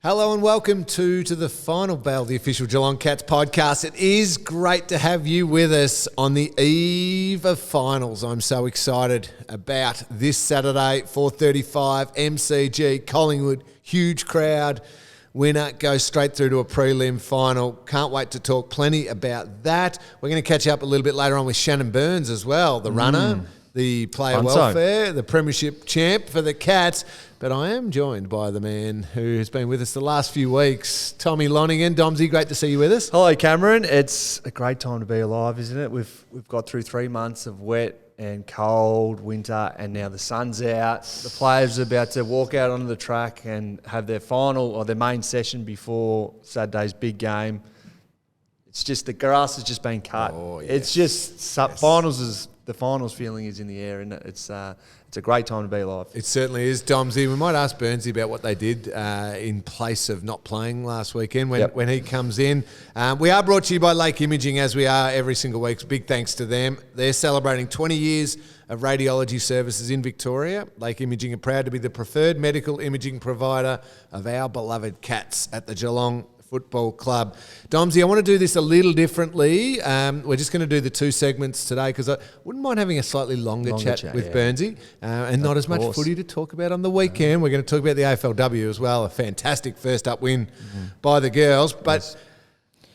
Hello and welcome to the final bell, the official Geelong Cats podcast. It is great to have you with us on the eve of finals. I'm so excited about this Saturday, 4:35, MCG, Collingwood, huge crowd. Winner goes straight through to a prelim final. Can't wait to talk plenty about that. We're going to catch up a little bit later on with Shannon Byrnes as well, the runner, the player welfare, the premiership champ for the Cats. But I am joined by the man who has been with us the last few weeks, Tommy Lonergan. Domsy, great to see you with us. Hello, Cameron. It's a great time to be alive, isn't it? We've got through 3 months of wet and cold winter, and now the sun's out. The players are about to walk out onto the track and have their final or their main session before Saturday's big game. It's just the grass has just been cut. Oh, yes. It's just the finals feeling is in the air, and it's a great time to be alive. It certainly is, Domsy. We might ask Burnsy about what they did in place of not playing last weekend when he comes in. We are brought to you by Lake Imaging, as we are every single week. Big thanks to them. They're celebrating 20 years of radiology services in Victoria. Lake Imaging are proud to be the preferred medical imaging provider of our beloved Cats at the Geelong Football Club. Domsy, I want to do this a little differently. We're just going to do the 2 segments today because I wouldn't mind having a slightly longer chat with Burnsy and not as much footy to talk about on the weekend. We're going to talk about the AFLW as well, a fantastic first up win by the girls. But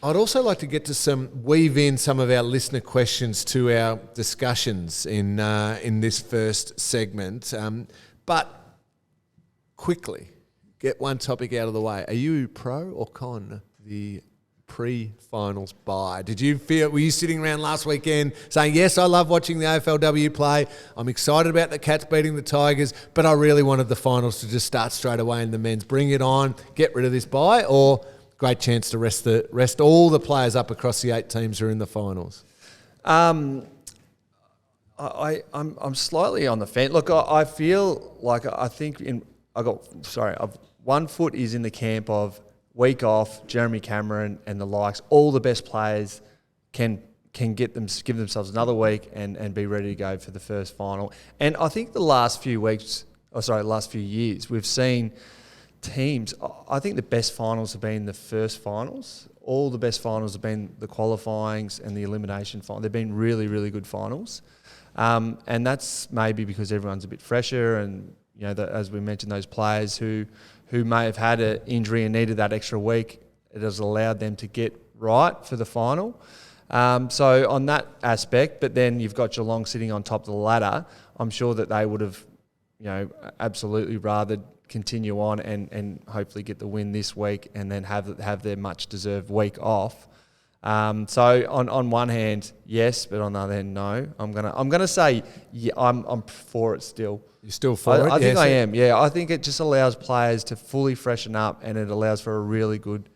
I'd also like to get to weave in some of our listener questions to our discussions in this first segment. But quickly, get one topic out of the way. Are you pro or con the pre-finals bye? Were you sitting around last weekend saying, yes, I love watching the AFLW play, I'm excited about the Cats beating the Tigers, but I really wanted the finals to just start straight away in the men's, bring it on, get rid of this bye, or great chance to rest all the players up across the 8 teams who are in the finals? I'm slightly on the fence. Look, I feel like one foot is in the camp of week off, Jeremy Cameron and the likes. All the best players can give themselves another week and be ready to go for the first final. And I think the last few years, we've seen teams. I think the best finals have been the first finals. All the best finals have been the qualifyings and the elimination final. They've been really, really good finals. And that's maybe because everyone's a bit fresher and, you know, as we mentioned, those players who may have had an injury and needed that extra week, it has allowed them to get right for the final. So on that aspect, but then you've got Geelong sitting on top of the ladder. I'm sure that they would have, you know, absolutely rather continue on and hopefully get the win this week and then have their much-deserved week off. So on one hand, yes, but on the other hand, no. I'm gonna say yeah, I'm for it still. You're still for it? I think I am. Yeah, I think it just allows players to fully freshen up, and it allows for a really good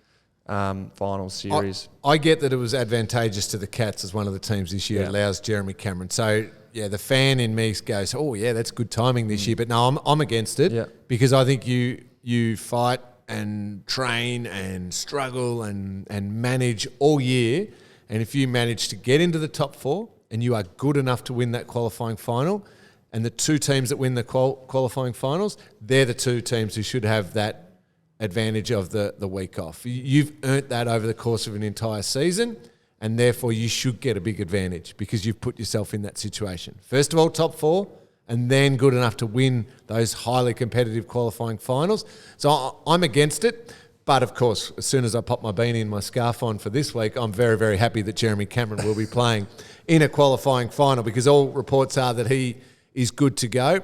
final series. I get that it was advantageous to the Cats as one of the teams this year. It allows Jeremy Cameron. So yeah, the fan in me goes, oh yeah, that's good timing this year. But no, I'm against it because I think you fight and train and struggle and manage all year. And if you manage to get into the top 4 and you are good enough to win that qualifying final, and the 2 teams that win the qualifying finals, they're the 2 teams who should have that advantage of the week off. You've earned that over the course of an entire season, and therefore you should get a big advantage because you've put yourself in that situation. First of all, top 4, and then good enough to win those highly competitive qualifying finals. So I'm against it. But, of course, as soon as I pop my beanie and my scarf on for this week, I'm very, very happy that Jeremy Cameron will be playing in a qualifying final because all reports are that he is good to go.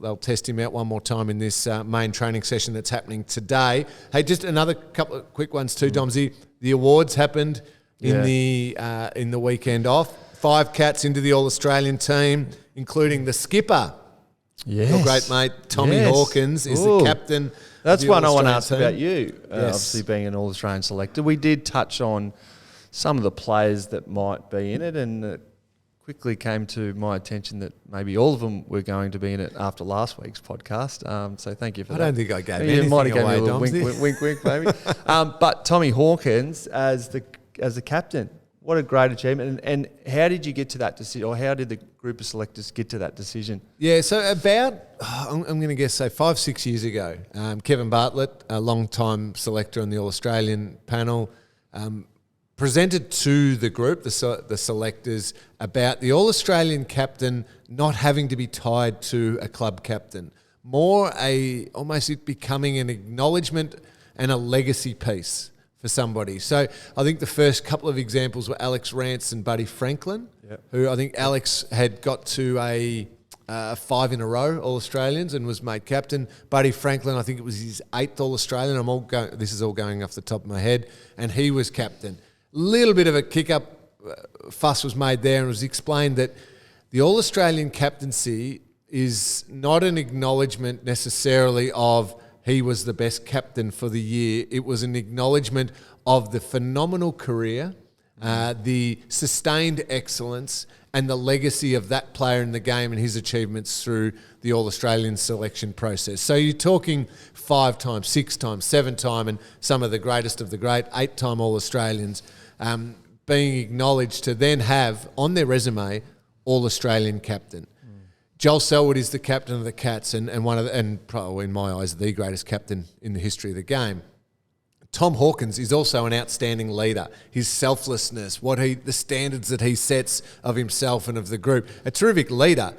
They'll test him out one more time in this main training session that's happening today. Hey, just another couple of quick ones too, Domsy. The awards happened in the weekend off. 5 Cats into the All-Australian team, including the skipper. Yes. Your great mate, Tommy Hawkins, is the captain. That's of the one I want to All-Australian ask team. about you, obviously being an All-Australian selector. We did touch on some of the players that might be in it, and it quickly came to my attention that maybe all of them were going to be in it after last week's podcast. So thank you for that. I don't think I gave you anything might have away, given me a little wink, maybe. But Tommy Hawkins as the captain. What a great achievement. And how did you get to that decision, or how did the group of selectors get to that decision? Yeah, so about, I'm going to guess, say 5-6 years ago, Kevin Bartlett, a long-time selector on the All-Australian panel, presented to the group, the selectors, about the All-Australian captain not having to be tied to a club captain. More almost it becoming an acknowledgement and a legacy piece for somebody. So I think the first couple of examples were Alex Rance and Buddy Franklin, who I think Alex had got to a 5 in a row All-Australians and was made captain. Buddy Franklin, I think it was his 8th All-Australian. This is all going off the top of my head, and he was captain. Little bit of a kick-up fuss was made there, and it was explained that the All-Australian captaincy is not an acknowledgement necessarily of he was the best captain for the year. It was an acknowledgement of the phenomenal career, the sustained excellence, and the legacy of that player in the game and his achievements through the All-Australian selection process. So you're talking 5 times, 6 times, 7 times, and some of the greatest of the great, 8-time All-Australians being acknowledged to then have on their resume All-Australian captain. Joel Selwood is the captain of the Cats and probably in my eyes the greatest captain in the history of the game. Tom Hawkins is also an outstanding leader. His selflessness, the standards that he sets of himself and of the group, a terrific leader,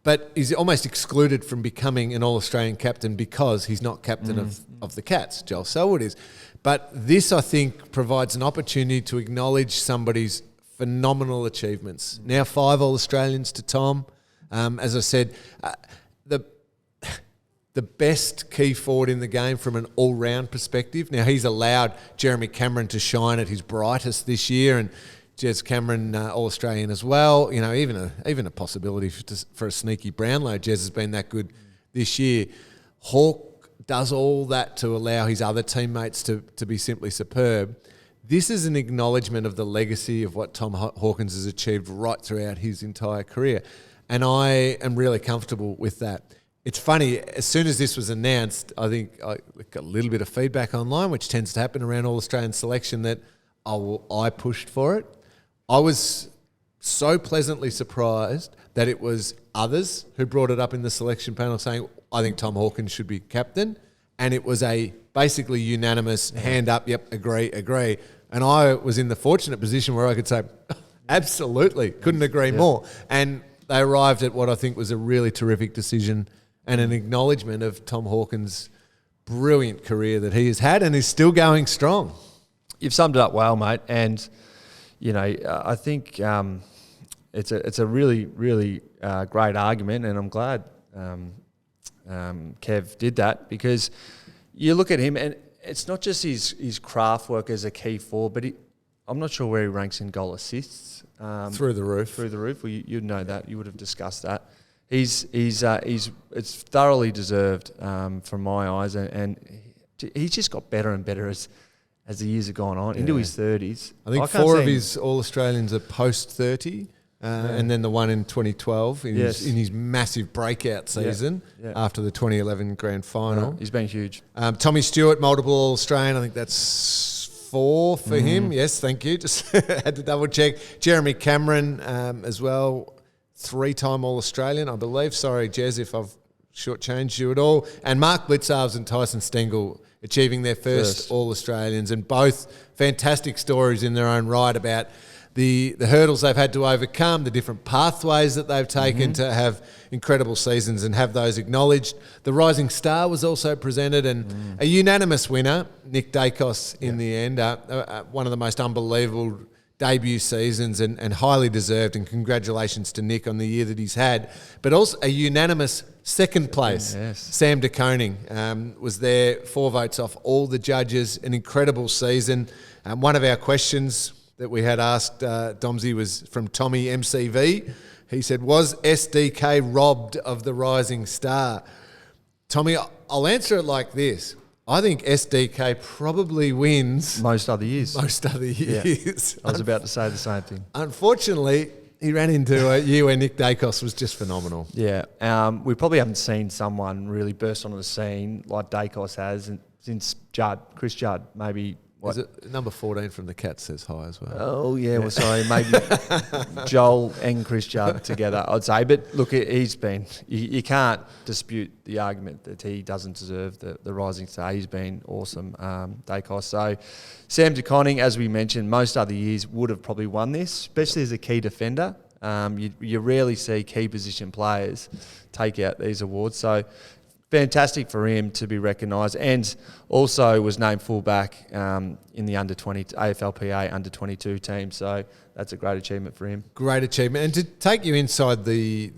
but he's almost excluded from becoming an All-Australian captain because he's not captain of the Cats. Joel Selwood is. But this, I think, provides an opportunity to acknowledge somebody's phenomenal achievements. Now 5 All-Australians to Tom. As I said, the best key forward in the game from an all-round perspective. Now, he's allowed Jeremy Cameron to shine at his brightest this year, and Jez Cameron, All-Australian as well. You know, even a possibility for a sneaky Brownlow. Jez has been that good this year. Hawk does all that to allow his other teammates to be simply superb. This is an acknowledgement of the legacy of what Tom Hawkins has achieved right throughout his entire career. And I am really comfortable with that. It's funny, as soon as this was announced, I think I got a little bit of feedback online, which tends to happen around All-Australian selection, that I pushed for it. I was so pleasantly surprised that it was others who brought it up in the selection panel saying, I think Tom Hawkins should be captain. And it was a basically unanimous hand up, yep, agree. And I was in the fortunate position where I could say, absolutely, couldn't agree more. And they arrived at what I think was a really terrific decision and an acknowledgement of Tom Hawkins' brilliant career that he has had and is still going strong. You've summed it up well, mate. And, you know, I think it's a really, really great argument, and I'm glad Kev did that, because you look at him and it's not just his craft work as a key forward, but I'm not sure where he ranks in goal assists. Through the roof. Well, you'd know that. You would have discussed that. It's thoroughly deserved from my eyes, and he's just got better and better as the years have gone on, into his 30s. I think 4 of his All-Australians are post-30, and then the one in 2012 in his massive breakout season after the 2011 Grand Final. He's been huge. Tommy Stewart, multiple All-Australian. I think that's 4 for him. Yes, thank you. Just had to double check. Jeremy Cameron as well, 3-time All-Australian, I believe. Sorry, Jez, if I've shortchanged you at all. And Mark Blitzarves and Tyson Stengel achieving their first All-Australians, and both fantastic stories in their own right about the hurdles they've had to overcome, the different pathways that they've taken to have incredible seasons and have those acknowledged. The Rising Star was also presented, and a unanimous winner, Nick Dacos, in the end. One of the most unbelievable debut seasons and highly deserved, and congratulations to Nick on the year that he's had. But also a unanimous second place. Sam De Koning was there, 4 votes off all the judges, an incredible season. One of our questions that we had asked Domsey was from Tommy MCV. He said, was SDK robbed of the Rising Star? Tommy, I'll answer it like this. I think SDK probably wins most other years. Yeah. I was about to say the same thing. Unfortunately, he ran into a year where Nick Dacos was just phenomenal. Yeah. We probably haven't seen someone really burst onto the scene like Dacos has since Chris Judd, maybe Is it number 14 from the Cats says hi as well? Oh, yeah. Well, sorry, maybe Joel and Chris Judd together, I'd say. But look, he's been... You can't dispute the argument that he doesn't deserve the rising star. He's been awesome, Dacos. So Sam DeConning, as we mentioned, most other years would have probably won this, especially as a key defender. You rarely see key position players take out these awards. So fantastic for him to be recognised, and also was named fullback in the under-20 AFLPA under-22 team. So that's a great achievement for him. Great achievement. And to take you inside the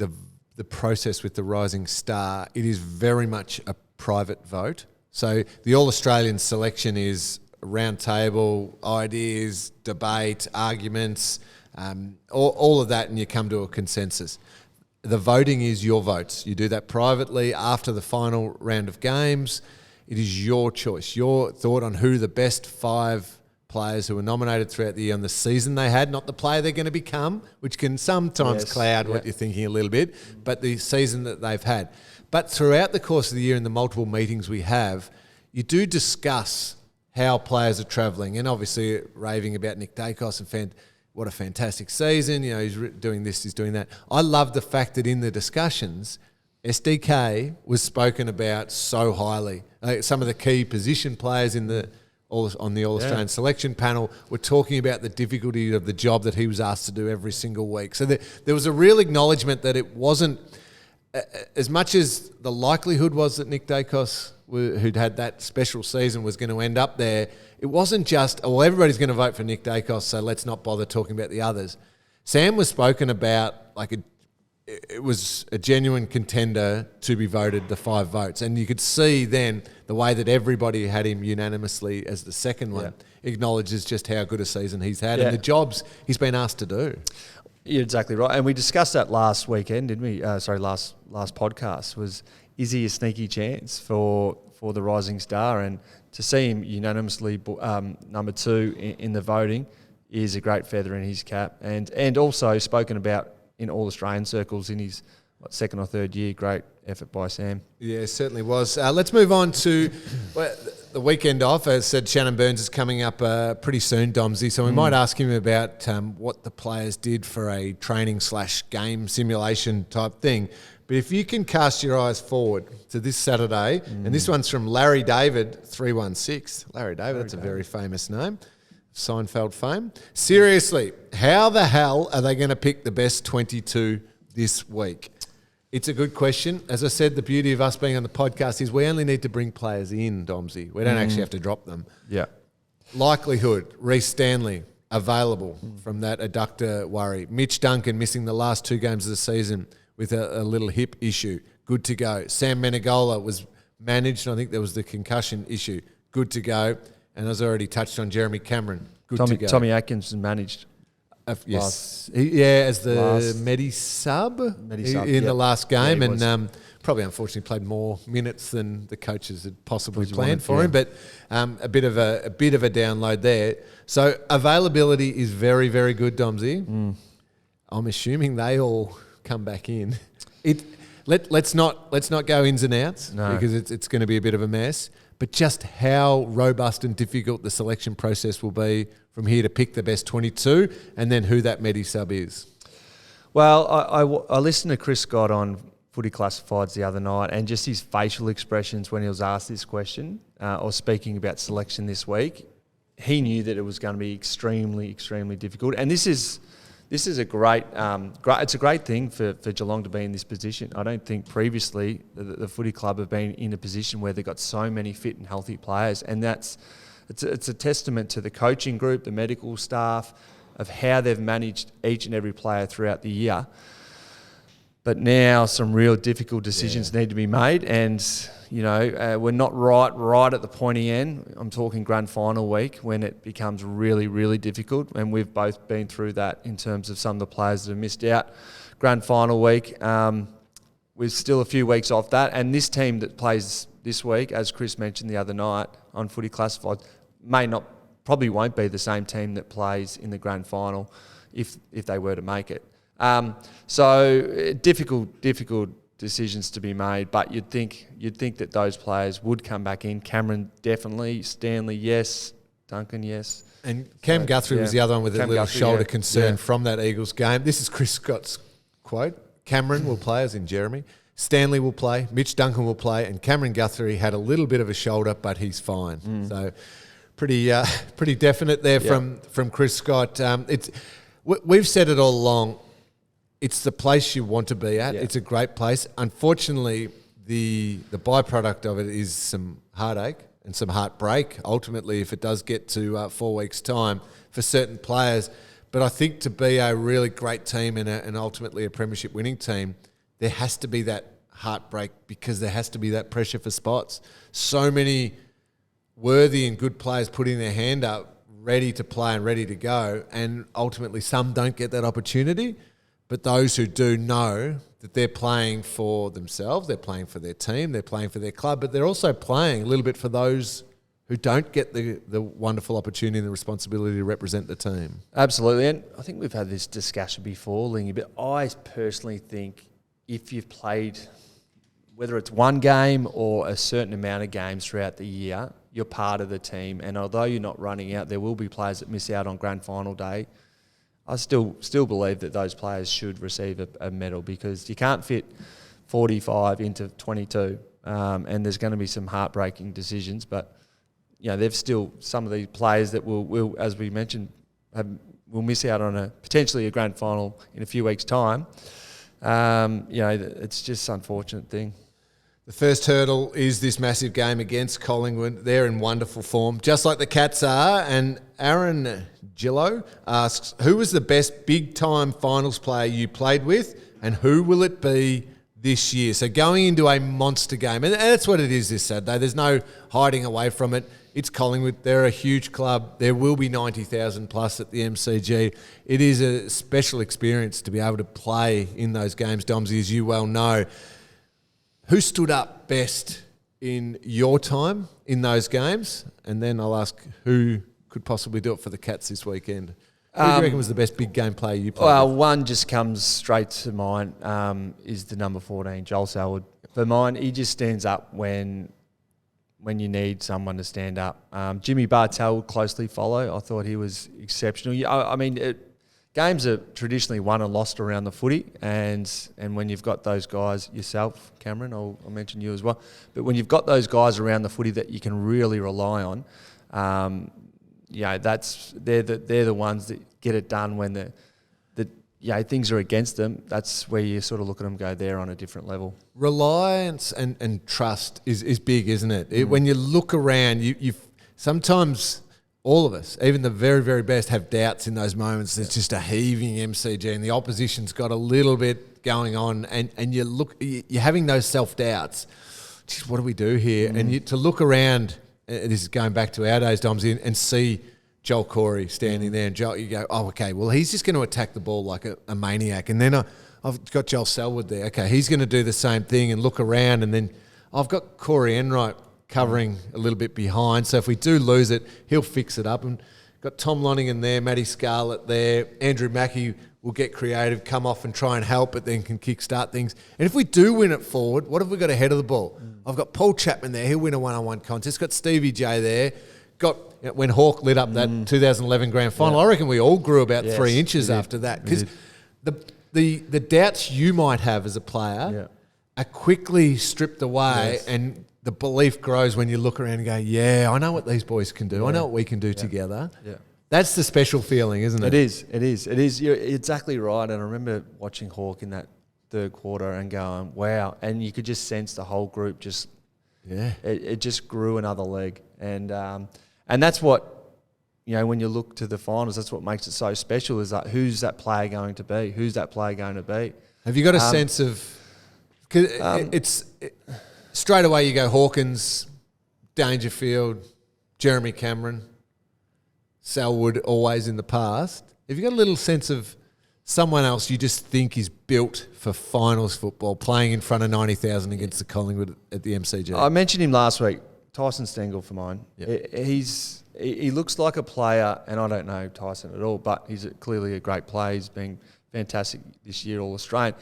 process with the Rising Star, it is very much a private vote. So the All-Australian selection is round table, ideas, debate, arguments, all of that, and you come to a consensus. The voting is your votes. You do that privately after the final round of games. It is your choice, your thought on who the best 5 players who were nominated throughout the year on the season they had, not the player they're going to become, which can sometimes cloud what you're thinking a little bit, but the season that they've had. But throughout the course of the year in the multiple meetings we have, you do discuss how players are travelling, and obviously raving about Nick Dacos and what a fantastic season. You know, he's doing this, he's doing that. I love the fact that in the discussions, SDK was spoken about so highly. Some of the key position players on the All-Australian selection panel were talking about the difficulty of the job that he was asked to do every single week. So there was a real acknowledgement that it wasn't, as much as the likelihood was that Nick Dacos, who'd had that special season, was going to end up there, it wasn't just, everybody's going to vote for Nick Dacos, so let's not bother talking about the others. Sam was spoken about it was a genuine contender to be voted the 5 votes. And you could see then the way that everybody had him unanimously as the second one acknowledges just how good a season he's had and the jobs he's been asked to do. You're exactly right. And we discussed that last weekend, didn't we? Last podcast is he a sneaky chance for the Rising Star? And to see him unanimously number 2 in the voting is a great feather in his cap. And also spoken about in all Australian circles in his second or third year. Great effort by Sam. Yeah, it certainly was. Let's move on to the weekend off. As said, Shannon Byrnes is coming up pretty soon, Domsy, so we might ask him about what the players did for a training/game simulation type thing. But if you can cast your eyes forward to this Saturday, and this one's from Larry David 316. Larry David, that's a very famous name. Seinfeld fame. Seriously, how the hell are they going to pick the best 22 this week? It's a good question. As I said, the beauty of us being on the podcast is we only need to bring players in, Domsy. We don't actually have to drop them. Yeah. Likelihood, Reece Stanley, available from that adductor worry. Mitch Duncan missing the last 2 games of the season with a little hip issue. Good to go. Sam Menegola was managed, and I think there was the concussion issue. Good to go. And as I already touched on, Jeremy Cameron, good to go. Tommy Atkinson managed. Yes. As the Medi-sub in the last game, and probably unfortunately played more minutes than the coaches had possibly planned for him, but a bit of a download there. So availability is very, very good, Domsy. I'm assuming they all come back in. Let's not go ins and outs because it's going to be a bit of a mess. But just how robust and difficult the selection process will be from here to pick the best 22 and then who that Medi-sub is. Well, I listened to Chris Scott on Footy Classifieds the other night, and just his facial expressions when he was asked this question or speaking about selection this week, he knew that it was going to be extremely, extremely difficult. And this is a great it's a great thing for Geelong to be in this position. I don't think previously the footy club have been in a position where they've got so many fit and healthy players, and it's a testament to the coaching group, the medical staff, of how they've managed each and every player throughout the year. But now some real difficult decisions need to be made, and we're not right at the pointy end. I'm talking grand final week when it becomes really, really difficult, and we've both been through that in terms of some of the players that have missed out. Grand final week, we're still a few weeks off that, and this team that plays this week, as Chris mentioned the other night on Footy Classified, probably won't be the same team that plays in the grand final if they were to make it. So difficult decisions to be made, but you'd think that those players would come back in. Cameron definitely, Stanley yes, Duncan, yes. And Cam Guthrie was the other one with a little shoulder concern from that Eagles game. This is Chris Scott's quote. Cameron will play, as in Jeremy. Stanley will play. Mitch Duncan will play. And Cameron Guthrie had a little bit of a shoulder, but he's fine. So pretty definite there from Chris Scott. We've said it all along. It's the place you want to be at. It's a great place. Unfortunately, the byproduct of it is some heartache and some heartbreak, ultimately, if it does get to 4 weeks' time for certain players. But I think to be a really great team and ultimately a premiership winning team, there has to be that heartbreak because there has to be that pressure for spots. So many worthy and good players putting their hand up, ready to play and ready to go, and ultimately some don't get that opportunity. But those who do know that they're playing for themselves, they're playing for their team, they're playing for their club, but they're also playing a little bit for those who don't get the wonderful opportunity and the responsibility to represent the team. Absolutely, and I think we've had this discussion before, Ling, but I personally think if you've played, whether it's one game or a certain amount of games throughout the year, you're part of the team, and although you're not running out, there will be players that miss out on grand final day. I still believe that those players should receive a medal because you can't fit 45 into 22, and there's going to be some heartbreaking decisions. But they've still some of these players that will, as we mentioned, will miss out on potentially a grand final in a few weeks' time. It's just an unfortunate thing. The first hurdle is this massive game against Collingwood. They're in wonderful form, just like the Cats are. And Aaron Gillo asks, who was the best big-time finals player you played with and who will it be this year? So going into a monster game, and that's what it is this Saturday. There's no hiding away from it. It's Collingwood. They're a huge club. There will be 90,000 plus at the MCG. It is a special experience to be able to play in those games, Domsy, as you well know. Who stood up best in your time in those games? And then I'll ask who could possibly do it for the Cats this weekend. Who do you reckon was the best big game player you played with? One just comes straight to mind is the number 14, Joel Selwood. For mine, he just stands up when you need someone to stand up. Jimmy Bartell would closely follow. I thought he was exceptional. Games are traditionally won and lost around the footy, and when you've got those guys, yourself, Cameron, I'll mention you as well, but when you've got those guys around the footy that you can really rely on, they're the ones that get it done when things are against them. That's where you sort of look at them and go, they're on a different level. Reliance and trust is big, isn't it? When you look around, you sometimes... All of us, even the very, very best, have doubts in those moments. There's just a heaving MCG and the opposition's got a little bit going on and you're having those self-doubts. Geez, what do we do here? And to look around, this is going back to our days, Doms, and see Joel Corey standing there and Joel, you go, oh, okay, well, he's just going to attack the ball like a maniac. And then I've got Joel Selwood there. Okay, he's going to do the same thing and look around. And then I've got Corey Enright covering a little bit behind. So if we do lose it, he'll fix it up. And got Tom Lonergan there, Matty Scarlett there. Andrew Mackey will get creative, come off and try and help, but then can kickstart things. And if we do win it forward, what have we got ahead of the ball? I've got Paul Chapman there. He'll win a one-on-one contest. Got Stevie J there. Got when Hawke lit up that 2011 grand final, I reckon we all grew about 3 inches after that. Because the doubts you might have as a player are quickly stripped away and the belief grows when you look around and go, yeah, I know what these boys can do. I know what we can do together. Yeah. That's the special feeling, isn't it? It is. You're exactly right. And I remember watching Hawke in that third quarter and going, wow. And you could just sense the whole group just, it just grew another leg. And that's what, when you look to the finals, that's what makes it so special is that who's that player going to be? Who's that player going to be? Have you got a sense of, cause straight away you go Hawkins, Dangerfield, Jeremy Cameron, Selwood always in the past. Have you got a little sense of someone else you just think is built for finals football, playing in front of 90,000 against the Collingwood at the MCG? I mentioned him last week, Tyson Stengel for mine. Yep. He looks like a player, and I don't know Tyson at all, but he's clearly a great player. He's been fantastic this year, All-Australian.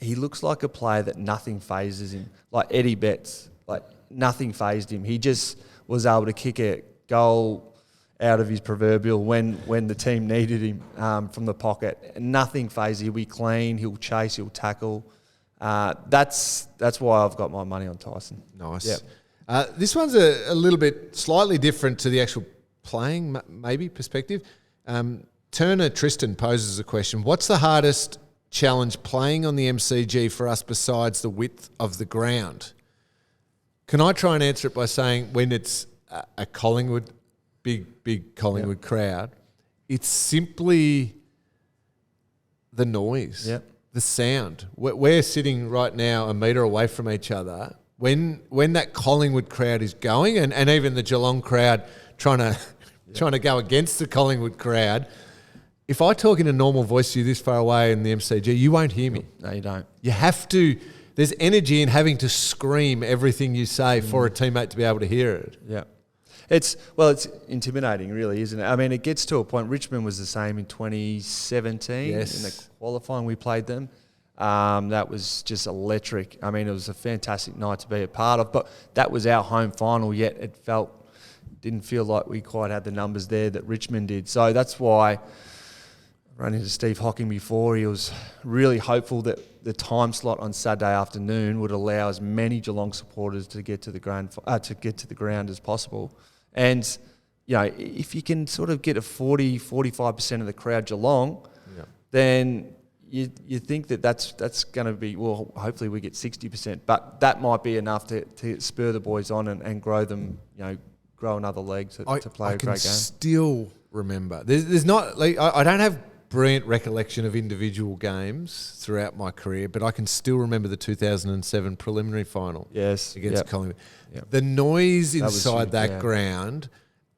He looks like a player that nothing phases him, like Eddie Betts. Like nothing phased him. He just was able to kick a goal out of his proverbial when the team needed him from the pocket. Nothing phases. He'll be clean. He'll chase. He'll tackle. That's why I've got my money on Tyson. Nice. Yep. This one's a little bit slightly different to the actual playing maybe perspective. Turner Tristan poses a question. What's the hardest challenge playing on the MCG for us besides the width of the ground? Can I try and answer it by saying when it's a Collingwood, big Collingwood crowd, it's simply the noise, the sound. We're sitting right now a metre away from each other. When that Collingwood crowd is going, and even the Geelong crowd trying to go against the Collingwood crowd, if I talk in a normal voice to you this far away in the MCG, you won't hear me. No, you don't. You have to. There's energy in having to scream everything you say for a teammate to be able to hear it. Yeah. It's intimidating, really, isn't it? I mean, it gets to a point. Richmond was the same in 2017. Yes. In the qualifying, we played them. That was just electric. I mean, it was a fantastic night to be a part of. But that was our home final, yet it didn't feel like we quite had the numbers there that Richmond did. So that's why I ran into Steve Hocking before. He was really hopeful that the time slot on Saturday afternoon would allow as many Geelong supporters to get to the ground as possible. And, you know, if you can sort of get a 45% of the crowd Geelong, then you think that's going to be, well, hopefully we get 60%. But that might be enough to spur the boys on and grow them, you know, grow another leg to play a great game. I can still remember. There's not, like, I don't have brilliant recollection of individual games throughout my career, but I can still remember the 2007 preliminary final against Collingwood. Yep. The noise inside that ground,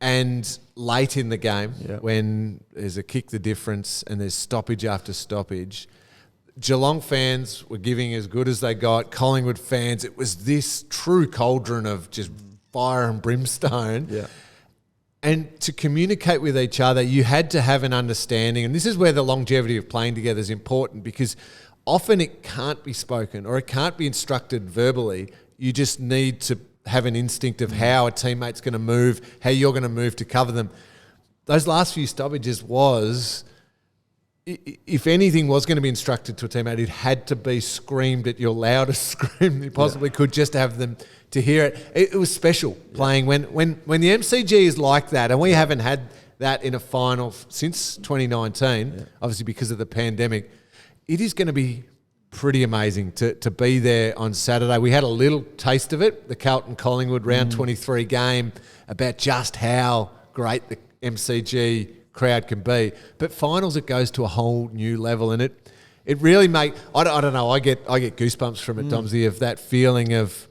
and late in the game when there's a kick the difference and there's stoppage after stoppage, Geelong fans were giving as good as they got. Collingwood fans, it was this true cauldron of just fire and brimstone. Yeah. And to communicate with each other, you had to have an understanding. And this is where the longevity of playing together is important, because often it can't be spoken or it can't be instructed verbally. You just need to have an instinct of how a teammate's going to move, how you're going to move to cover them. Those last few stoppages was, if anything was going to be instructed to a teammate, it had to be screamed at your loudest scream you possibly could, just to have them to hear it. It was special playing when the MCG is like that, and we haven't had that in a final since 2019, obviously because of the pandemic. It is going to be pretty amazing to be there on Saturday. We had a little taste of it, the Carlton-Collingwood round 23 game, about just how great the MCG crowd can be. But finals, it goes to a whole new level, and it really I don't know, I get goosebumps from it, Domsy, of that feeling of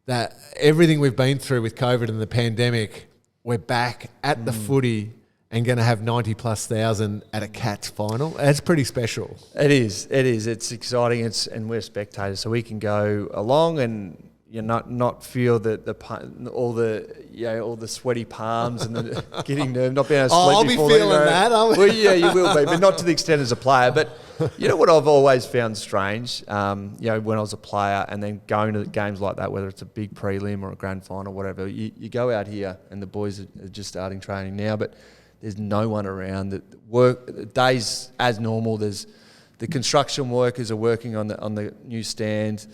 that everything we've been through with COVID and the pandemic, we're back at the footy and going to have 90+ thousand at a Cats final. That's pretty special. It is. It's exciting. And we're spectators, so we can go along and not feel all the sweaty palms and the getting nerve, not being able to sleep. I'll be feeling that. Well, yeah, you will be, but not to the extent as a player. But you know what I've always found strange, when I was a player and then going to games like that, whether it's a big prelim or a grand final, whatever, you go out here and the boys are just starting training now, but there's no one around. The days as normal. There's the construction workers are working on the new stand.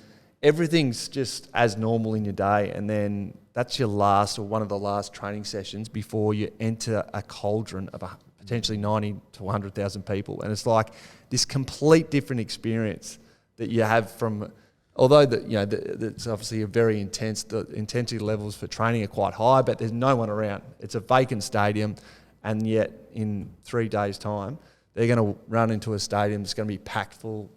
Everything's just as normal in your day, and then that's your last or one of the last training sessions before you enter a cauldron of potentially 90 to 100,000 people, and it's like this complete different experience that you have from. Although it's obviously a very intense. The intensity levels for training are quite high, but there's no one around. It's a vacant stadium, and yet in 3 days' time, they're going to run into a stadium that's going to be packed full,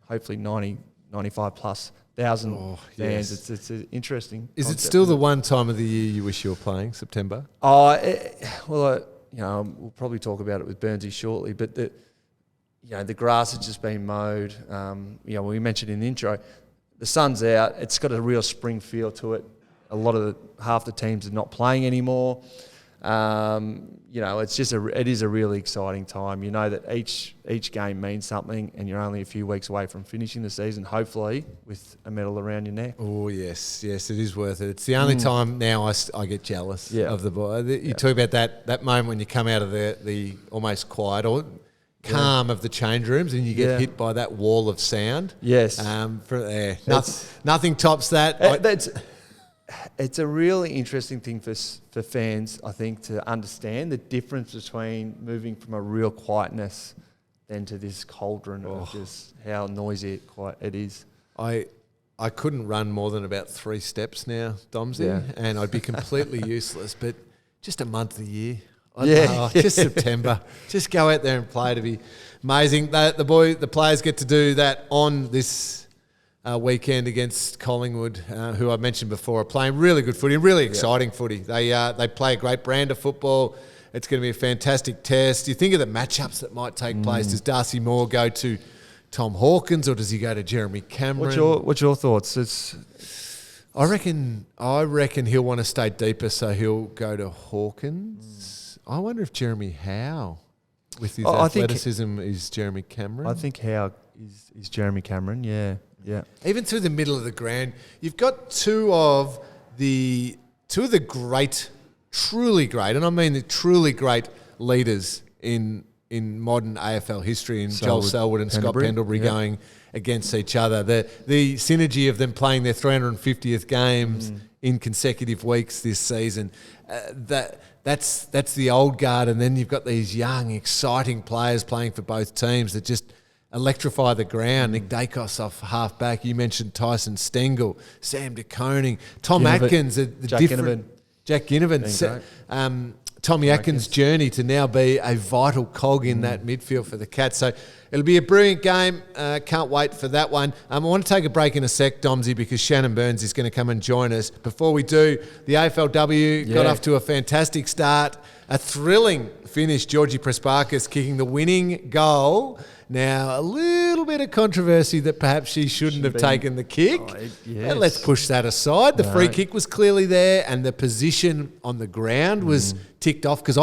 hopefully 90, 95+ thousand fans. Yes. It's an interesting. Is it still the one time of the year you wish you were playing, September? We'll probably talk about it with Byrnesy shortly, but the grass has just been mowed. We mentioned in the intro, the sun's out. It's got a real spring feel to it. Half the teams are not playing anymore. It is a really exciting time. You know that each game means something, and you're only a few weeks away from finishing the season, hopefully with a medal around your neck. Oh yes, it is worth it. It's the only time now I get jealous of the boy. You talk about that moment when you come out of the almost quiet or calm of the change rooms, and you get hit by that wall of sound. Yes, nothing tops that. It's a really interesting thing for fans, I think, to understand the difference between moving from a real quietness then to this cauldron of just how noisy it is. I couldn't run more than about 3 steps now, Domsy, and I'd be completely useless. But just a month a year. Just September. Just go out there and play. To be amazing. The players get to do that on this weekend against Collingwood, who I mentioned before, are playing really good footy, really exciting footy. They play a great brand of football. It's going to be a fantastic test. You think of the matchups that might take place. Does Darcy Moore go to Tom Hawkins, or does he go to Jeremy Cameron? What's your thoughts? I reckon he'll want to stay deeper, so he'll go to Hawkins. I wonder if Jeremy Howe, with his athleticism, is Jeremy Cameron. I think Howe is Jeremy Cameron. Yeah. Even through the middle of the ground, you've got two of the great, truly great, and I mean the truly great leaders in modern AFL history, in Joel Selwood and Scott Pendlebury going against each other. The synergy of them playing their 350th games in consecutive weeks this season, that's the old guard, and then you've got these young, exciting players playing for both teams that just electrify the ground. Nick Dacos off half back. You mentioned Tyson Stengel, Sam De Koning, Tom Atkins, Jack Ginnivan. Tommy Atkins' journey to now be a vital cog in that midfield for the Cats. So it'll be a brilliant game. Can't wait for that one. I want to take a break in a sec, Domsy, because Shannon Byrnes is going to come and join us. Before we do, the AFLW got off to a fantastic start. A thrilling finish. Georgie Prespakis kicking the winning goal. Now, a little bit of controversy that perhaps she shouldn't have taken the kick. But let's push that aside. The free kick was clearly there, and the position on the ground was ticked off. Because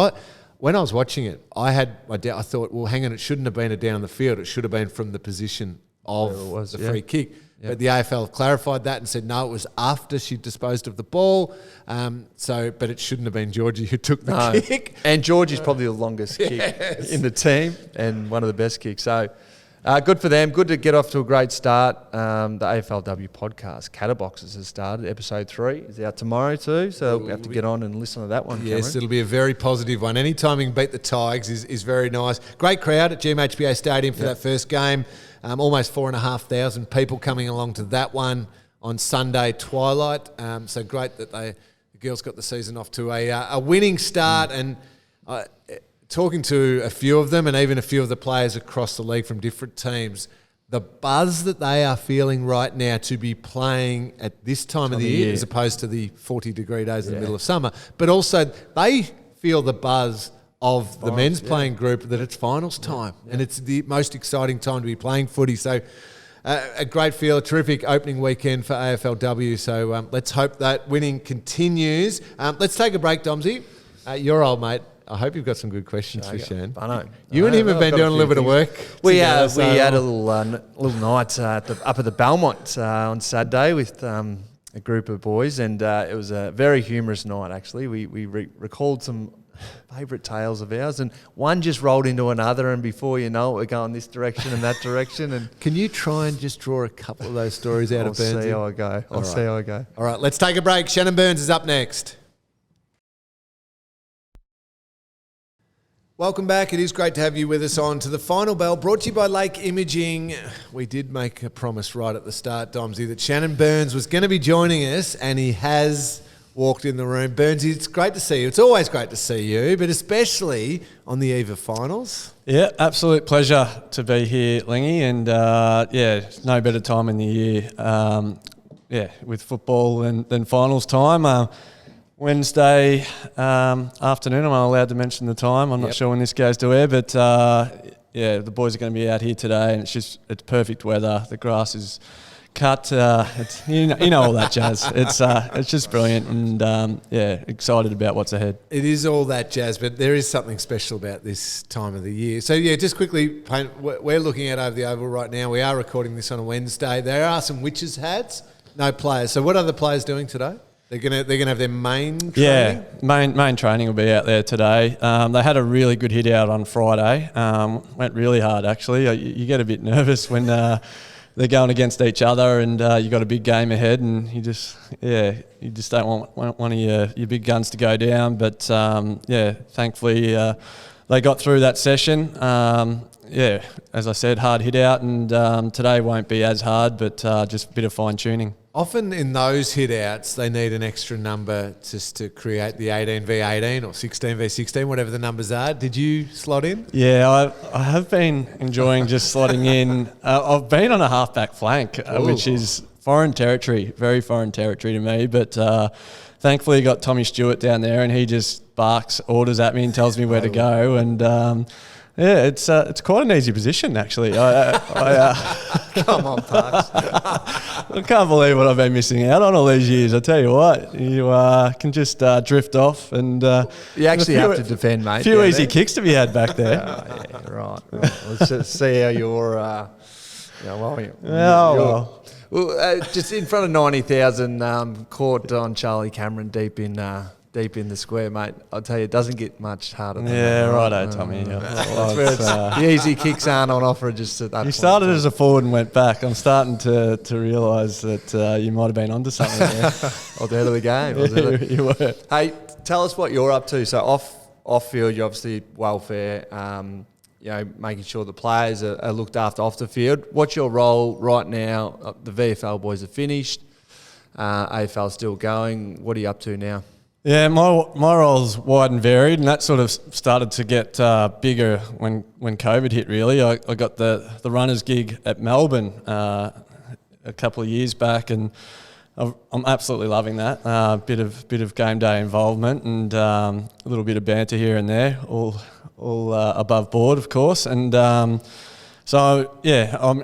when I was watching it, I had my doubt. I thought, well, hang on, it shouldn't have been a down the field. It should have been from the position of the free kick. But the AFL clarified that and said, no, it was after she disposed of the ball. But it shouldn't have been Georgie who took the kick. And Georgie's probably the longest kick in the team and one of the best kicks. So good for them. Good to get off to a great start. The AFLW podcast, Catterboxes, has started. Episode 3 is out tomorrow too. So we have to get on and listen to that one, Yes, Cameron. It'll be a very positive one. Anytime you can beat the Tigers is very nice. Great crowd at GMHBA Stadium for that first game. Almost 4,500 people coming along to that one on Sunday twilight. So great that the girls got the season off to a winning start. And talking to a few of them and even a few of the players across the league from different teams, the buzz that they are feeling right now to be playing at this time of the year as opposed to the 40-degree days in the middle of summer, but also they feel the buzz of the men's playing group that it's finals time and it's the most exciting time to be playing footy. So a great feel, a terrific opening weekend for AFLW. So let's hope that winning continues. Let's take a break, Domsy. Your old mate. I hope you've got some good questions for Shan. I know. You and him have been doing a little bit of work. We had a little night up at the Belmont on Saturday with a group of boys, and it was a very humorous night. Actually, we recalled some favourite tales of ours, and one just rolled into another, and before you know it, we're going this direction and that direction. And can you try and just draw a couple of those stories out of Burns? I'll see how I go. See how I go. All right, let's take a break. Shannon Byrnes is up next. Welcome back. It is great to have you with us on to the final bell, brought to you by Lake Imaging. We did make a promise right at the start, Domsy, that Shannon Byrnes was going to be joining us, and he has walked in the room. Burnsy, it's great to see you. It's always great to see you, but especially on the eve of finals. Yeah, absolute pleasure to be here, Lingy, and no better time in the year, with football than finals time. Wednesday afternoon, am I allowed to mention the time? I'm not sure when this goes to air, but the boys are going to be out here today, and it's perfect weather. The grass is cut. It's, you know all that jazz. It's just brilliant, and excited about what's ahead. It is all that jazz, but there is something special about this time of the year. So just quickly, paint, we're looking at over the oval right now. We are recording this on a Wednesday. There are some witches' hats, no players. So what are the players doing today? They're gonna have their main training? Yeah, main training will be out there today. They had a really good hit out on Friday. Went really hard actually. You get a bit nervous when they're going against each other, and you got a big game ahead, and you just don't want one of your big guns to go down. But thankfully they got through that session. As I said, hard hit out, and today won't be as hard, but just a bit of fine tuning. Often in those hit-outs, they need an extra number just to create the 18v18 or 16v16, whatever the numbers are. Did you slot in? Yeah, I have been enjoying just slotting in. I've been on a half-back flank, which is foreign territory, very foreign territory to me. But thankfully, I got Tommy Stewart down there, and he just barks orders at me and tells me where to go. And it's quite an easy position, actually. Come on, Parks. I can't believe what I've been missing out on all these years. I tell you what, you can just drift off, and you actually have to defend, mate. A few easy kicks to be had back there. Right. Let's just see how you're. Just in front of 90,000, caught on Charlie Cameron deep in the square, mate. I'll tell you, it doesn't get much harder than that. Yeah, righto, Tommy. That's where the easy kicks aren't on offer just at that point. You started as a forward and went back. I'm starting to realise that you might have been onto something there. I was ahead of the game, wasn't it? You were. Hey, tell us what you're up to. So off field, you're obviously welfare, making sure the players are looked after off the field. What's your role right now? The VFL boys are finished. AFL's still going. What are you up to now? Yeah, my role's wide and varied, and that sort of started to get bigger when COVID hit, really. I got the runners gig at Melbourne a couple of years back, and I'm absolutely loving that. Bit of game day involvement, and a little bit of banter here and there, all above board, of course. And I'm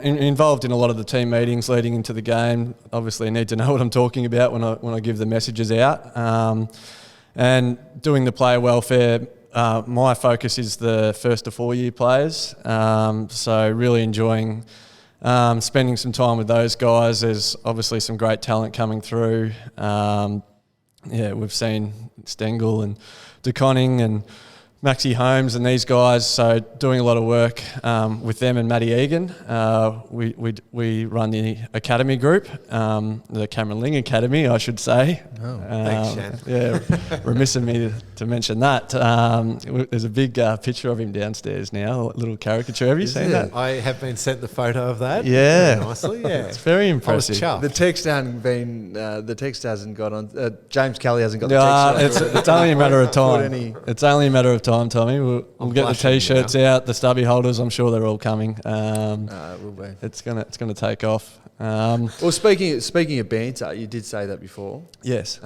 involved in a lot of the team meetings leading into the game. Obviously, I need to know what I'm talking about when I give the messages out. And doing the player welfare, my focus is the 1st to 4 year players. So really enjoying spending some time with those guys. There's obviously some great talent coming through. We've seen Stengel and DeConning and Maxie Holmes and these guys, so doing a lot of work with them and Matty Egan. We run the academy group, the Cameron Ling Academy, I should say. Thanks, Shan. Yeah, remiss of me to mention that. There's a big picture of him downstairs now, a little caricature. Have you seen that? I have been sent the photo of that. Yeah, very nicely. Yeah, it's very impressive. The text hasn't got on. James Kelly hasn't got the text. It's only a matter of time. It's only a matter of time, Tommy. We'll get the t-shirts out, the stubby holders. I'm sure they're all coming. It will be. It's gonna take off. Well, speaking of banter, you did say that before. Yes.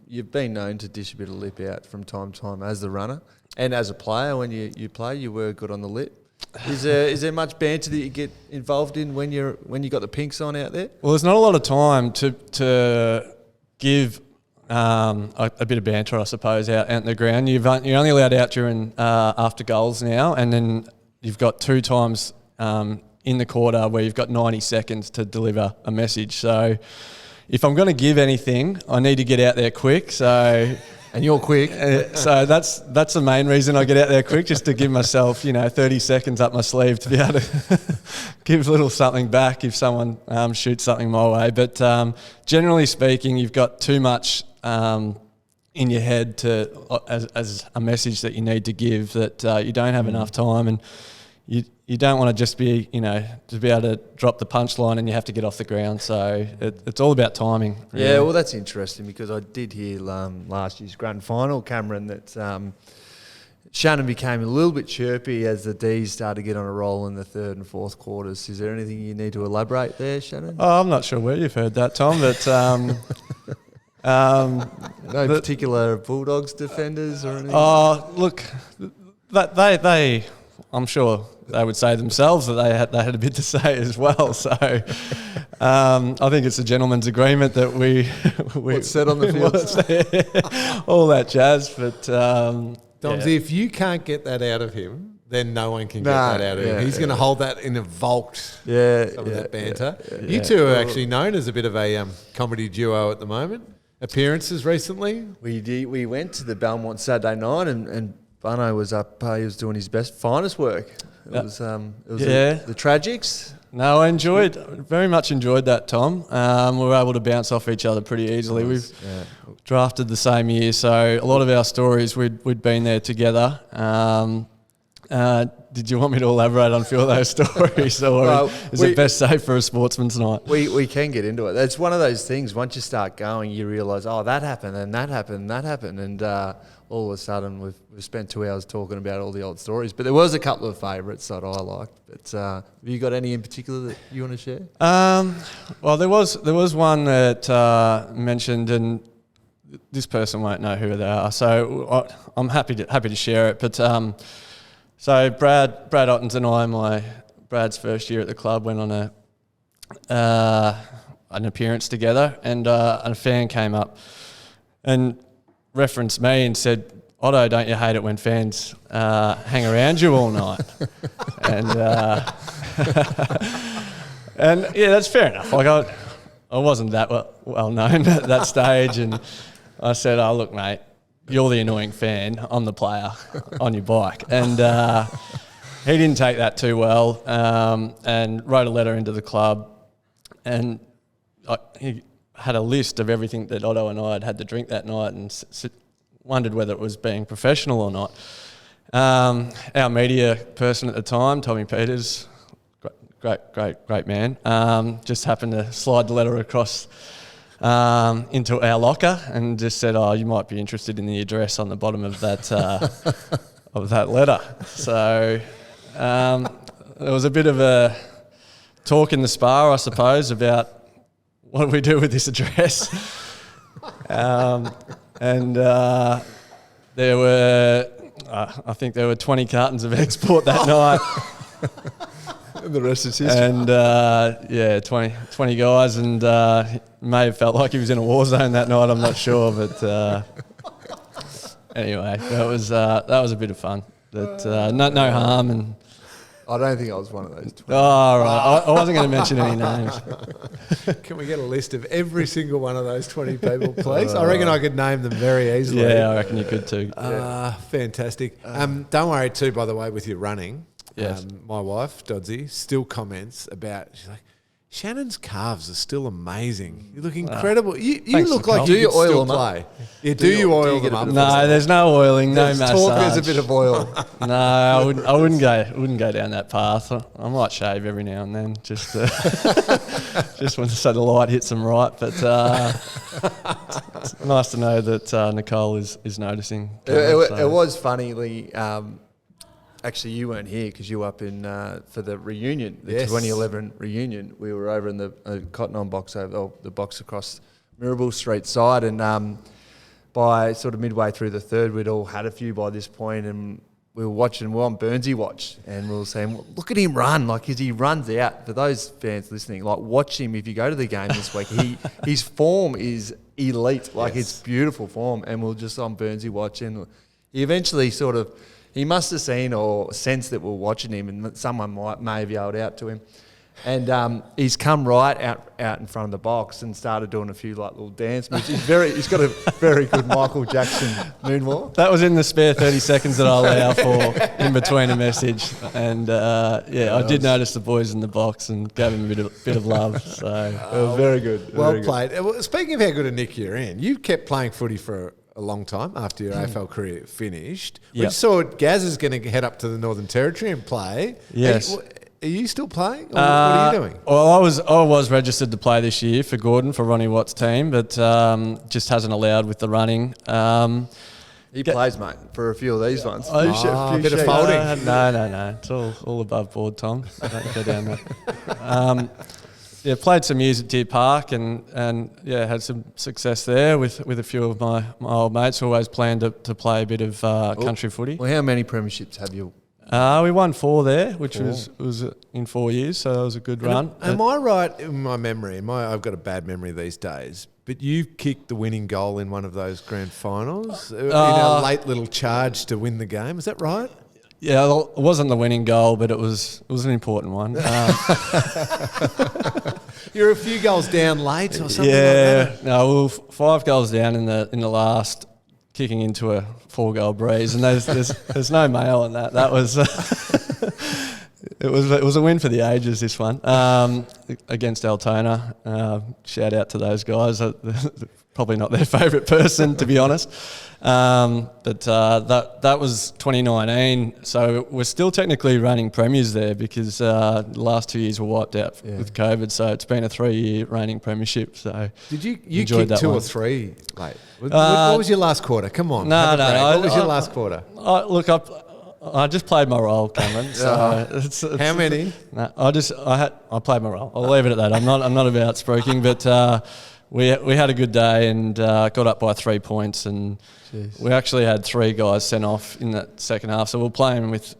You've been known to dish a bit of lip out from time to time as the runner and as a player. When you play, you were good on the lip. Is there much banter that you get involved in when you got the pinks on out there? Well, there's not a lot of time to give a bit of banter, I suppose, out in the ground. You're only allowed out during after goals now, and then you've got 2 times in the quarter where you've got 90 seconds to deliver a message. So if I'm going to give anything, I need to get out there quick. So and you're quick. So that's the main reason I get out there quick, just to give myself 30 seconds up my sleeve to be able to give a little something back if someone shoots something my way. But generally speaking, you've got too much in your head as a message that you need to give, that you don't have enough time, and you don't want to just be to be able to drop the punchline and you have to get off the ground. So it's all about timing. Really. Yeah, well, that's interesting, because I did hear last year's grand final, Cameron, that Shannon became a little bit chirpy as the D's started to get on a roll in the 3rd and 4th quarters. Is there anything you need to elaborate there, Shannon? Oh, I'm not sure where you've heard that, Tom, but no particular Bulldogs defenders or anything? Oh, look, they I'm sure they would say themselves that they had a bit to say as well. So I think it's a gentleman's agreement that we What's said on the field. all that jazz. But Domsy, if you can't get that out of him, then no one can get that out of him. He's going to hold that in a vault. Some of that banter. You two are actually known as a bit of a comedy duo at the moment. Appearances recently. We went to the Belmont Saturday night, and Bono was up. He was doing his finest work. It was the Tragics. No, I very much enjoyed that, Tom. We were able to bounce off each other pretty easily. We've drafted the same year, so a lot of our stories we'd been there together. Did you want me to elaborate on a few of those stories, or is it best safe for a sportsman's night? We can get into it. It's one of those things. Once you start going, you realise, that happened, and that happened, and that happened, and all of a sudden we've spent 2 hours talking about all the old stories. But there was a couple of favourites that I liked. But have you got any in particular that you want to share? Well, there was one that mentioned, and this person won't know who they are, so I'm happy to share it. But so Brad Ottens and I, Brad's first year at the club, went on an appearance together, and a fan came up and referenced me and said, "Otto, don't you hate it when fans hang around you all night?" and and yeah, that's fair enough. Like I wasn't that well known at that stage, and I said, "Oh, look, mate, you're the annoying fan. I'm the player on your bike." And he didn't take that too well, and wrote a letter into the club, and he had a list of everything that Otto and I had to drink that night, and wondered whether it was being professional or not. Our media person at the time, Tommy Peters, great man, just happened to slide the letter across into our locker and just said, "Oh, you might be interested in the address on the bottom of that of that letter." So there was a bit of a talk in the spa, I suppose, about what do we do with this address. And there were, I think there were 20 cartons of export that night. The rest is history. And 20 guys, and he may have felt like he was in a war zone that night. I'm not sure, but anyway, that was a bit of fun. But no harm, and I don't think I was one of those 20. Oh, right. I wasn't going to mention any names. Can we get a list of every single one of those 20 people, please? I reckon I could name them very easily. Yeah, I reckon you could too. Fantastic. Don't worry too, by the way, with your running. Yes. My wife, Dodsy, still comments about, she's like, Shannon's calves are still amazing. You look incredible. You look like you could still play. Yeah, do you oil them up? No, there's no oiling, no massage. Talk, there's a bit of oil. No, I wouldn't go down that path. I might shave every now and then, just when so the light hits them right. But it's nice to know that Nicole is noticing. It was funny, Lee. Actually, you weren't here because you were up in for the reunion, the 2011 reunion. We were over in the Cotton On box, the box across Mirabel Street side, and by sort of midway through the third, we'd all had a few by this point, and we were on Byrnesy watch, and we were saying, well, look at him run, like as he runs out. For those fans listening, like watch him if you go to the game this week. His form is elite, like it's beautiful form, and we're just on Byrnesy watch, and he eventually sort of. He must have seen or sensed that we're watching him, and that someone may have yelled out to him. And he's come right out in front of the box and started doing a few like little dance moves. He's got a very good Michael Jackson moonwalk. That was in the spare 30 seconds that I allow for in between a message. And I did notice the boys in the box and gave him a bit of love. So it was very good. Well played. Speaking of how good a nick you're in, you kept playing footy for a long time after your AFL career finished. We saw Gaz is going to head up to the Northern Territory and play. Yes. Are you still playing? Or what are you doing? Well, I was registered to play this year for Gordon, for Ronnie Watt's team, but just hasn't allowed with the running. He plays, mate, for a few of these ones. A bit of folding. No. It's all above board, Tom. Don't go down that. Played some years at Deer Park and had some success there with a few of my old mates who always planned to play a bit of country footy. Well, how many premierships have you We won 4 there, which was in 4 years, so that was a good run. Am I right in my memory? I've got a bad memory these days, but you kicked the winning goal in one of those grand finals in a late little charge to win the game. Is that right? Yeah, it wasn't the winning goal, but it was an important one. You're a few goals down late or something like that? No, 5 goals down in the last, kicking into a 4-goal breeze, and there's no mail in that. That was it was a win for the ages, this one, against Altona. Shout out to those guys. Probably not their favourite person, to be honest. But that was 2019, so we're still technically running premiers there because the last 2 years were wiped out with COVID. So it's been a 3-year reigning premiership. So did you kick 2 or 3 late? What was your last quarter? Come on, no. What was your last quarter? Look, I just played my role, Cameron. So it's how many? No, I played my role. I'll leave it at that. I'm not about spruiking, but. We had a good day and got up by 3 points, and we actually had 3 guys sent off in that second half. So we're playing with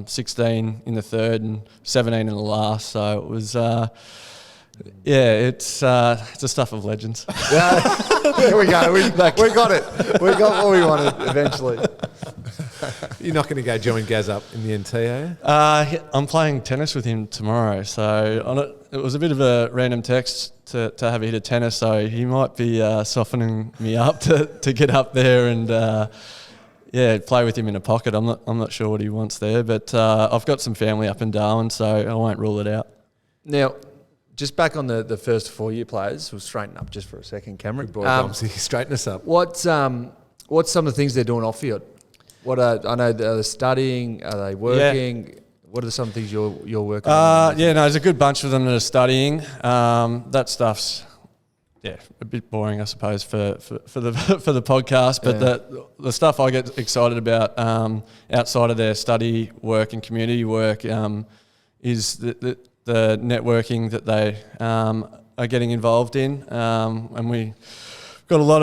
16 in the third and 17 in the last. So it was, it's the stuff of legends. There we go. We got it. We got what we wanted eventually. You're not going to go join Gaz up in the NT, are you? I'm playing tennis with him tomorrow. So it was a bit of a random text to have a hit of tennis, so he might be softening me up to get up there and play with him in a pocket. I'm not sure what he wants there, but I've got some family up in Darwin, so I won't rule it out. Now, just back on the first 4-year players, we'll straighten up just for a second, Cameron. Good boy, Domsy. Straighten us up. What's some of the things they're doing off field? I know they're studying. Are they working? Yeah. What are some things you're working on? There's a good bunch of them that are studying. That stuff's a bit boring, I suppose, for the podcast. But the stuff I get excited about outside of their study work and community work is the networking that they are getting involved in, and we. Got a lot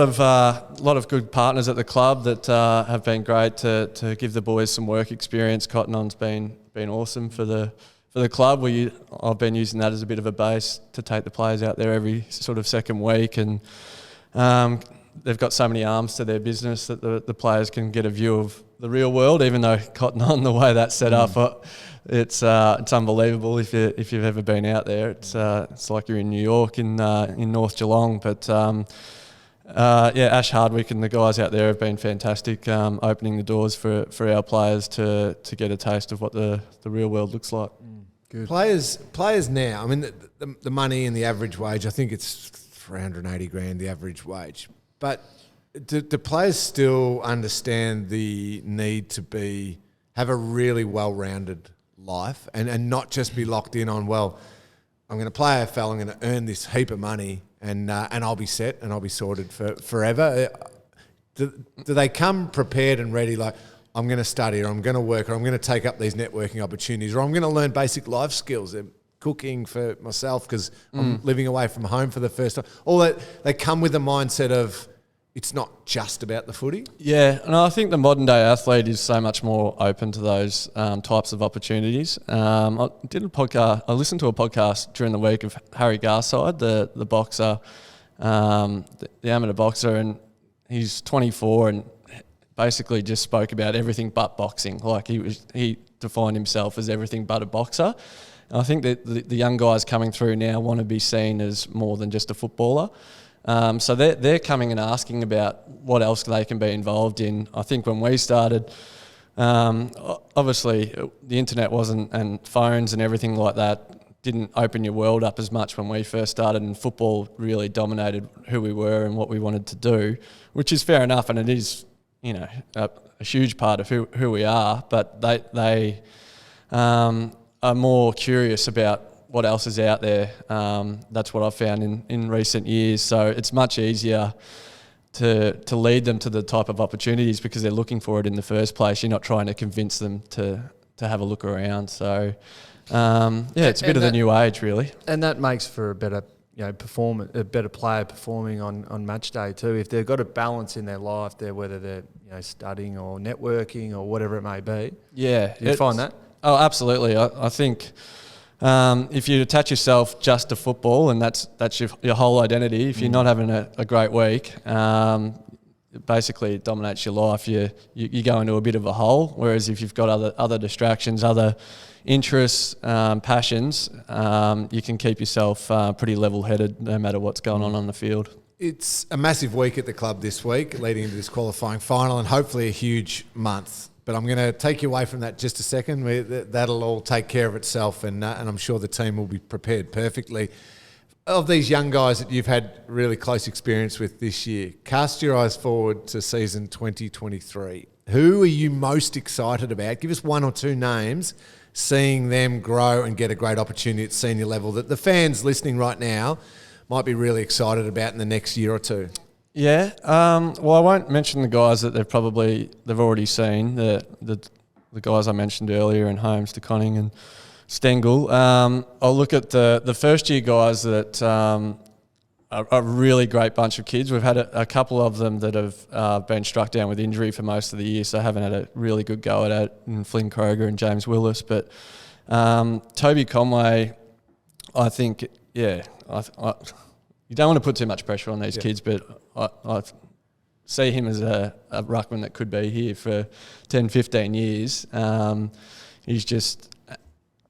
of good partners at the club that have been great to give the boys some work experience. Cotton On's been awesome for the club. I've been using that as a bit of a base to take the players out there every sort of second week, and they've got so many arms to their business that the players can get a view of the real world. Even though Cotton On, the way that's set up, it's unbelievable if you've ever been out there. It's like you're in New York in North Geelong, but. Ash Hardwick and the guys out there have been fantastic, opening the doors for our players to get a taste of what the real world looks like. Good. Players now, I mean, the money and the average wage, I think it's $380,000 the average wage. But do players still understand the need to have a really well-rounded life and not just be locked in on, well, I'm going to play AFL, I'm going to earn this heap of money, and I'll be set and I'll be sorted for forever. Do they come prepared and ready, like, I'm going to study or I'm going to work or I'm going to take up these networking opportunities or I'm going to learn basic life skills, cooking for myself because I'm living away from home for the first time. All that, they come with a mindset of it's not just about the footy. Yeah, and I think the modern day athlete is so much more open to those types of opportunities. I listened to a podcast during the week of Harry Garside, the boxer, the amateur boxer, and he's 24 and basically just spoke about everything but boxing. Like he defined himself as everything but a boxer. And I think that the young guys coming through now want to be seen as more than just a footballer. So they're coming and asking about what else they can be involved in. I think when we started, obviously the internet wasn't, and phones and everything like that didn't open your world up as much when we first started, and football really dominated who we were and what we wanted to do, which is fair enough, and it is, a huge part of who we are. But they are more curious about what else is out there. That's what I've found in recent years. So it's much easier to lead them to the type of opportunities because they're looking for it in the first place. You're not trying to convince them to have a look around. So it's a bit of the new age, really. And that makes for a better a better player performing on match day too. If they've got a balance in their life, whether they're studying or networking or whatever it may be. Yeah, do you find that? Oh, absolutely. I think if you attach yourself just to football and that's your whole identity, if you're not having a great week, basically it dominates your life. You go into a bit of a hole. Whereas if you've got other distractions, other interests, passions, you can keep yourself pretty level-headed no matter what's going on the field. It's a massive week at the club this week, leading into this qualifying final, and hopefully a huge month. But I'm going to take you away from that just a second. That'll all take care of itself, and I'm sure the team will be prepared perfectly. Of these young guys that you've had really close experience with this year, cast your eyes forward to season 2023. Who are you most excited about? Give us one or two names, seeing them grow and get a great opportunity at senior level that the fans listening right now might be really excited about in the next year or two. Yeah, well, I won't mention the guys that they've already seen, the guys I mentioned earlier, and Holmes, DeConning and Stengel. I'll look at the first year guys that are a really great bunch of kids. We've had a couple of them that have been struck down with injury for most of the year, so haven't had a really good go at it, in Flynn Kroger and James Willis. But Toby Conway, I think, you don't want to put too much pressure on these kids, but I see him as a ruckman that could be here for 10, 15 years. He's just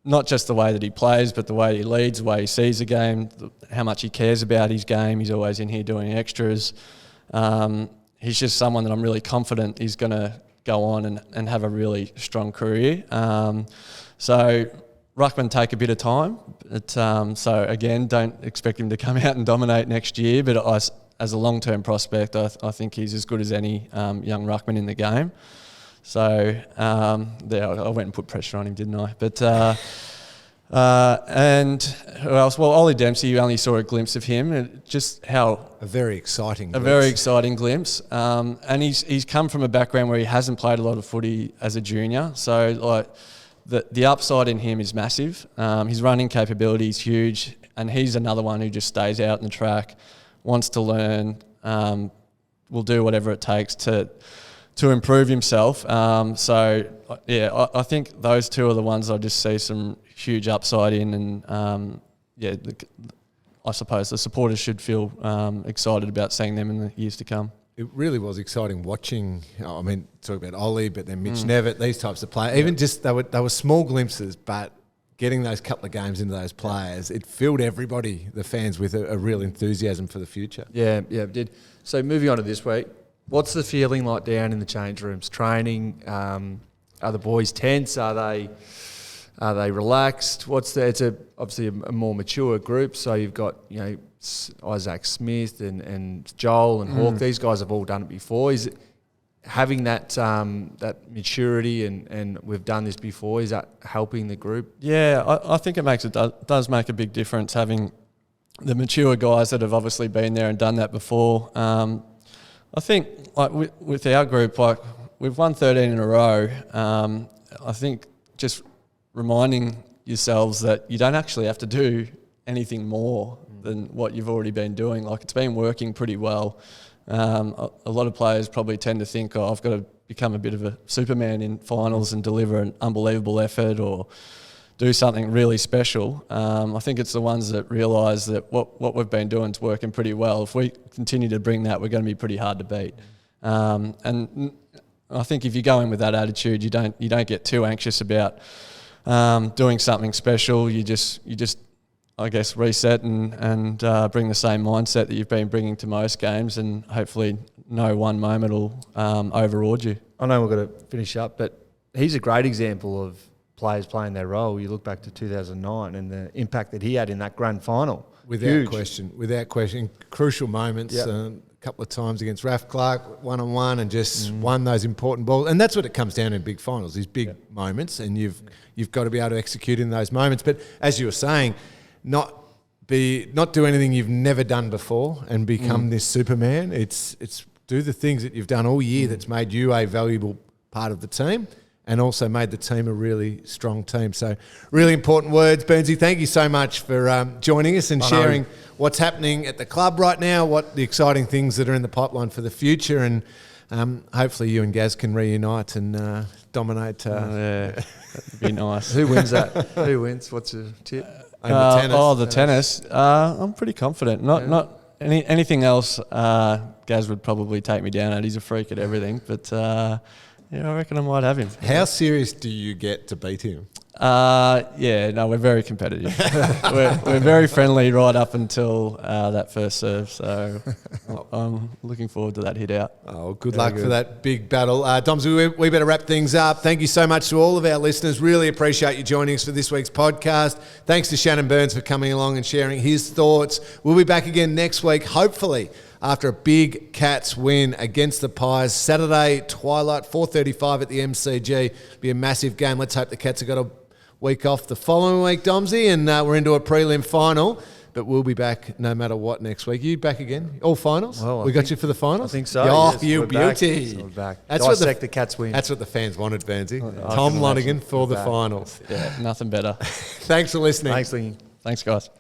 not just the way that he plays, but the way he leads, the way he sees the game, how much he cares about his game. He's always in here doing extras. He's just someone that I'm really confident is going to go on and have a really strong career. So ruckman take a bit of time. But, so again, don't expect him to come out and dominate next year. But as a long-term prospect, I think he's as good as any young ruckman in the game. So I went and put pressure on him, didn't I? But and who else? Well, Ollie Dempsey, you only saw a glimpse of him. Just how A very exciting glimpse. And he's come from a background where he hasn't played a lot of footy as a junior. So like the upside in him is massive. His running capability is huge, and he's another one who just stays out in the track, wants to learn, will do whatever it takes to improve himself. I think those two are the ones I just see some huge upside in, and I suppose the supporters should feel excited about seeing them in the years to come. It really was exciting watching. I mean, talk about Ollie, but then Mitch Nevitt, these types of players. Even just they were small glimpses, but getting those couple of games into those players, it filled everybody, the fans, with a real enthusiasm for the future. Yeah, it did. So moving on to this week, what's the feeling like down in the change rooms? Training? Are the boys tense? Are they relaxed? It's obviously a more mature group. So you've got Isaac Smith and Joel and Hawke. These guys have all done it before. Is it having that maturity and we've done this before? Is that helping the group? Yeah, I think it does make a big difference having the mature guys that have obviously been there and done that before. I think like with our group, like we've won 13 in a row. I think just reminding yourselves that you don't actually have to do anything more than what you've already been doing. Like it's been working pretty well. A lot of players probably tend to think, I've got to become a bit of a Superman in finals and deliver an unbelievable effort or do something really special. I think it's the ones that realise that what we've been doing is working pretty well. If we continue to bring that, we're going to be pretty hard to beat. And I think if you go in with that attitude, you don't get too anxious about doing something special. You just I guess reset and bring the same mindset that you've been bringing to most games, and hopefully no one moment will overawed you. I know we're going to finish up, but he's a great example of players playing their role. You look back to 2009 and the impact that he had in that grand final. Without question. Crucial moments. Yep. A couple of times against Raf Clark, one-on-one, and just won those important balls. And that's what it comes down to in big finals, these big moments, and you've got to be able to execute in those moments. But as you were saying, not do anything you've never done before and become this Superman. It's do the things that you've done all year that's made you a valuable part of the team, and also made the team a really strong team. So really important words. Burnsy, thank you so much for joining us and sharing what's happening at the club right now, what the exciting things that are in the pipeline for the future, and hopefully you and Gaz can reunite and dominate. Yeah, that'd be nice. Who wins that? Who wins? What's your tip? The tennis. I'm pretty confident. Not anything else. Gaz would probably take me down at. He's a freak at everything, but I reckon I might have him. How serious do you get to beat him? We're very competitive. we're very friendly right up until that first serve. So I'm looking forward to that hit out. Oh, good luck for that big battle. Domsy, we better wrap things up. Thank you so much to all of our listeners. Really appreciate you joining us for this week's podcast. Thanks to Shannon Byrnes for coming along and sharing his thoughts. We'll be back again next week, hopefully, after a big Cats win against the Pies. Saturday, twilight, 4:35 at the MCG. Be a massive game. Let's hope the Cats have got a week off the following week, Domsy, and we're into a prelim final. But we'll be back no matter what next week. You back again? All finals? Well, we got you for the finals? I think so. Oh, yes, you we're beauty. Back. So we're back. That's Dissect the Cats win. That's what the fans wanted, Burnsy. I Tom can Lonergan imagine. for the We're back. finals. Yeah, nothing better. Thanks for listening. Thanks, Ling. Thanks, guys.